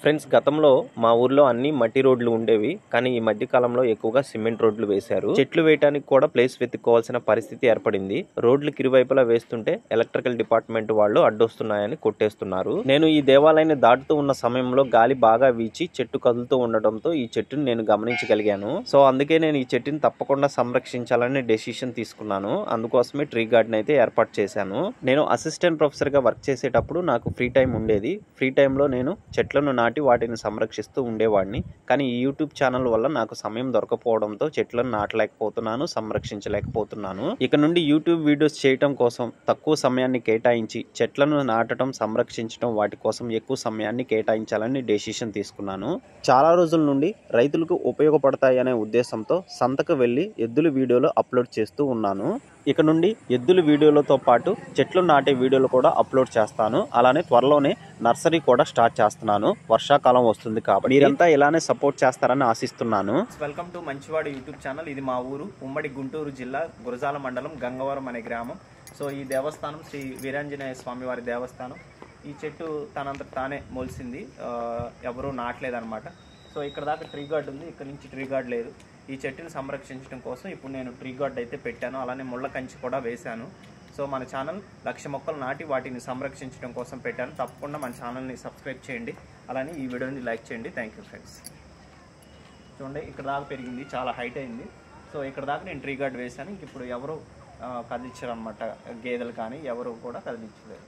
Friends, గతంలో మా ఊర్లో అన్ని మట్టి రోడ్లు ఉండేవి. కానీ ఈ మధ్య కాలంలో ఎక్కువగా సిమెంట్ రోడ్లు వేశారు. చెట్లు వేయడానికి కూడా ప్లేస్ వెతుక్కోవాల్సిన పరిస్థితి ఏర్పడింది. రోడ్లకు ఇరువైపులా వేస్తుంటే ఎలక్ట్రికల్ డిపార్ట్మెంట్ వాళ్ళు అడ్డొస్తున్నాయని కొట్టేస్తున్నారు. నేను ఈ దేవాలయాన్ని దాటుతూ ఉన్న సమయంలో గాలి బాగా వీచి చెట్టు కదులుతూ ఉండడంతో ఈ చెట్టుని నేను గమనించగలిగాను. సో అందుకే నేను ఈ చెట్టుని తప్పకుండా సంరక్షించాలని డెసిషన్ తీసుకున్నాను. అందుకోసమే ట్రీ గార్డెన్ అయితే ఏర్పాటు చేశాను. నేను అసిస్టెంట్ ప్రొఫెసర్ గా వర్క్ చేసేటప్పుడు నాకు ఫ్రీ టైం ఉండేది. ఫ్రీ టైంలో నేను చెట్లను నాటి వాటిని సంరక్షిస్తూ ఉండేవాడిని. కానీ ఈ యూట్యూబ్ ఛానల్ వల్ల నాకు సమయం దొరకపోవడంతో చెట్లను నాటలేకపోతున్నాను, సంరక్షించలేకపోతున్నాను. ఇక నుండి యూట్యూబ్ వీడియోస్ చేయటం కోసం తక్కువ సమయాన్ని కేటాయించి చెట్లను నాటడం, సంరక్షించడం, వాటి కోసం ఎక్కువ సమయాన్ని కేటాయించాలని డెసిషన్ తీసుకున్నాను. చాలా రోజుల నుండి రైతులకు ఉపయోగపడతాయనే ఉద్దేశంతో సంతకు వెళ్లి ఎద్దుల వీడియోలు అప్లోడ్ చేస్తూ ఉన్నాను. ఇక నుండి ఎద్దుల వీడియోలతో పాటు చెట్లు నాటే వీడియోలు కూడా అప్లోడ్ చేస్తాను. అలానే త్వరలోనే నర్సరీ కూడా స్టార్ట్ చేస్తున్నాను. వర్షాకాలం వస్తుంది కాబట్టి మీరంతా ఇలానే సపోర్ట్ చేస్తారని ఆశిస్తున్నాను. వెల్కమ్ టు మంచివాడు యూట్యూబ్ ఛానల్. ఇది మా ఊరు ఉమ్మడి గుంటూరు జిల్లా గురజాల మండలం గంగవరం అనే గ్రామం. సో ఈ దేవస్థానం శ్రీ వీరాంజనేయ స్వామి వారి దేవస్థానం. ఈ చెట్టు తనంత తానే మొలిసింది, ఎవరూ నాటలేదన్నమాట. సో ఇక్కడ దాకా ట్రీ గార్డ్ ఉంది, ఇక్కడ నుంచి ట్రీ గార్డ్ లేదు. ఈ చెట్టుని సంరక్షించడం కోసం ఇప్పుడు నేను ట్రీ గార్డ్ అయితే పెట్టాను. అలానే ముళ్ళ కంచి కూడా వేశాను. సో మన ఛానల్ 1,00,000 మొక్కలు నాటి వాటిని సంరక్షించడం కోసం పెట్టాను. తప్పకుండా మన ఛానల్ని సబ్స్క్రైబ్ చేయండి, అలానే ఈ వీడియోని లైక్ చేయండి. Thank you friends. చూడండి, ఇక్కడ దాకా పెరిగింది, చాలా హైట్ అయింది. సో ఇక్కడ దాకా నేను ట్రీ గార్డ్ వేశాను. ఇప్పుడు ఎవరు కదిలించారు అనమాట, గేదెలు కానీ ఎవరు కూడా కదిలించలేదు.